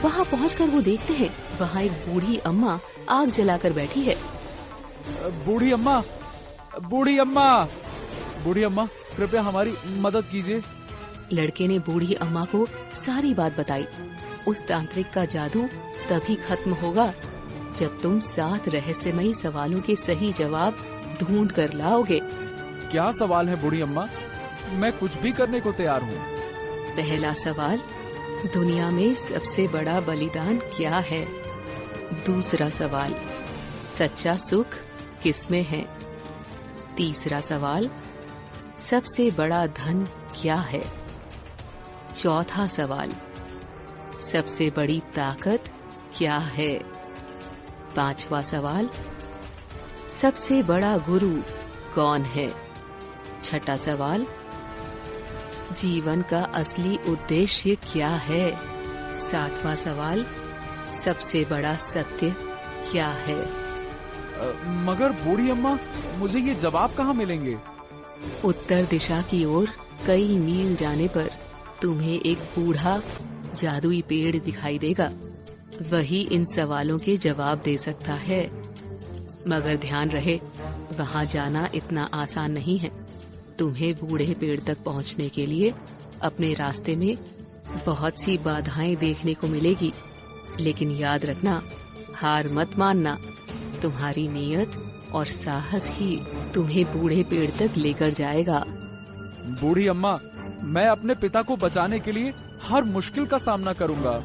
वहाँ पहुँचकर वो देखते हैं वहाँ एक बूढ़ी अम्मा आग जलाकर बैठी है। बूढ़ी अम्मा, बूढ़ी अम्मा, बूढ़ी अम्मा, कृपया हमारी मदद कीजिए। लड़के ने बूढ़ी अम्मा को सारी बात बताई। उस तांत्रिक का जादू तभी खत्म होगा जब तुम 7 रहस्यमयी सवालों के सही जवाब ढूंढ कर लाओगे। क्या सवाल है बूढ़ी अम्मा? मैं कुछ भी करने को तैयार हूँ। पहला सवाल, दुनिया में सबसे बड़ा बलिदान क्या है? दूसरा सवाल, सच्चा सुख किसमें है? तीसरा सवाल, सबसे बड़ा धन क्या है? चौथा सवाल, सबसे बड़ी ताकत क्या है? पांचवा सवाल, सबसे बड़ा गुरु कौन है? छठा सवाल, जीवन का असली उद्देश्य क्या है? सातवां सवाल, सबसे बड़ा सत्य क्या है? मगर बूढ़ी अम्मा, मुझे ये जवाब कहाँ मिलेंगे? उत्तर दिशा की ओर कई मील जाने पर तुम्हें एक बूढ़ा जादुई पेड़ दिखाई देगा। वही इन सवालों के जवाब दे सकता है। मगर ध्यान रहे, वहाँ जाना इतना आसान नहीं है। तुम्हें बूढ़े पेड़ तक पहुँचने के लिए अपने रास्ते में बहुत सी बाधाएं देखने को मिलेगी, लेकिन याद रखना, हार मत मानना। तुम्हारी नियत और साहस ही तुम्हें बूढ़े पेड़ तक लेकर जाएगा। बूढ़ी अम्मा, मैं अपने पिता को बचाने के लिए हर मुश्किल का सामना करूंगा।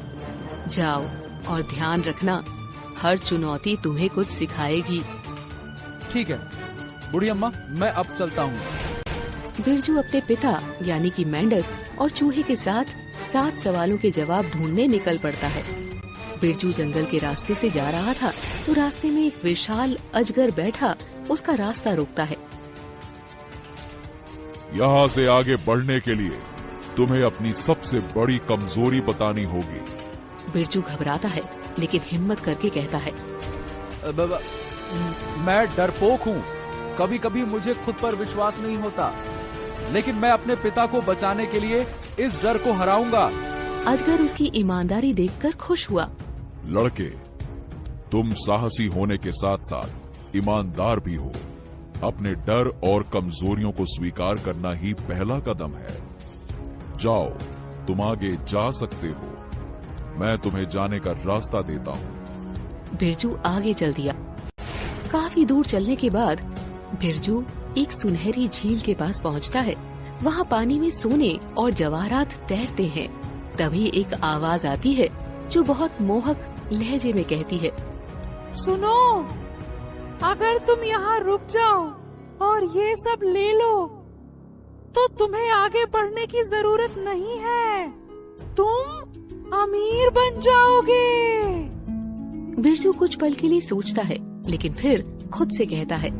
जाओ और ध्यान रखना, हर चुनौती तुम्हें कुछ सिखाएगी। ठीक है बूढ़ी अम्मा, मैं अब चलता हूँ। बिरजू अपने पिता यानी कि मेंढक और चूहे के साथ 7 सवालों के जवाब ढूंढने निकल पड़ता है। बिरजू जंगल के रास्ते से जा रहा था तो रास्ते में एक विशाल अजगर बैठा उसका रास्ता रोकता है। यहाँ से आगे बढ़ने के लिए तुम्हें अपनी सबसे बड़ी कमजोरी बतानी होगी। बिरजू घबराता है लेकिन हिम्मत करके कहता है, मैं डरपोक हूँ। कभी कभी मुझे खुद पर विश्वास नहीं होता, लेकिन मैं अपने पिता को बचाने के लिए इस डर को हराऊंगा। अजगर उसकी ईमानदारी देखकर खुश हुआ। लड़के, तुम साहसी होने के साथ साथ ईमानदार भी हो। अपने डर और कमजोरियों को स्वीकार करना ही पहला कदम है। जाओ, तुम आगे जा सकते हो। मैं तुम्हें जाने का रास्ता देता हूँ। बिरजू आगे चल दिया। काफी दूर चलने के बाद बिरजू एक सुनहरी झील के पास पहुँचता है। वहाँ पानी में सोने और जवाहरात तैरते हैं। तभी एक आवाज आती है जो बहुत मोहक लहजे में कहती है, सुनो, अगर तुम यहाँ रुक जाओ और ये सब ले लो तो तुम्हें आगे बढ़ने की जरूरत नहीं है। तुम अमीर बन जाओगे। बिरजू कुछ पल के लिए सोचता है, लेकिन फिर खुद से कहता है,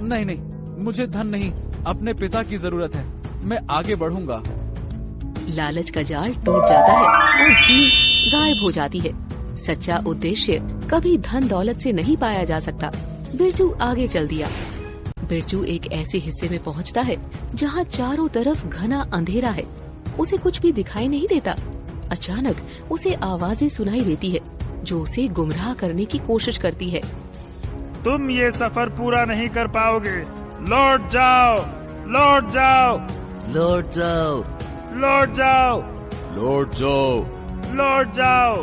नहीं नहीं, मुझे धन नहीं, अपने पिता की जरूरत है। मैं आगे बढ़ूंगा। लालच का जाल टूट जाता है और झील गायब हो जाती है। सच्चा उद्देश्य कभी धन दौलत से नहीं पाया जा सकता। बिरजू आगे चल दिया। बिरजू एक ऐसे हिस्से में पहुंचता है जहां चारों तरफ घना अंधेरा है। उसे कुछ भी दिखाई नहीं देता। अचानक उसे आवाजें सुनाई देती है जो उसे गुमराह करने की कोशिश करती है। तुम ये सफर पूरा नहीं कर पाओगे। लौट जाओ, लौट जाओ, लौट जाओ, लौट जाओ, लौट जाओ, लौट जाओ।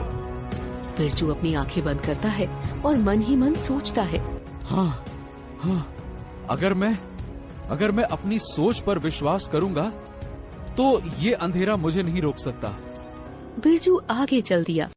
बिरजू अपनी आंखें बंद करता है और मन ही मन सोचता है, हाँ, अगर मैं अपनी सोच पर विश्वास करूंगा तो ये अंधेरा मुझे नहीं रोक सकता। बिरजू आगे चल दिया।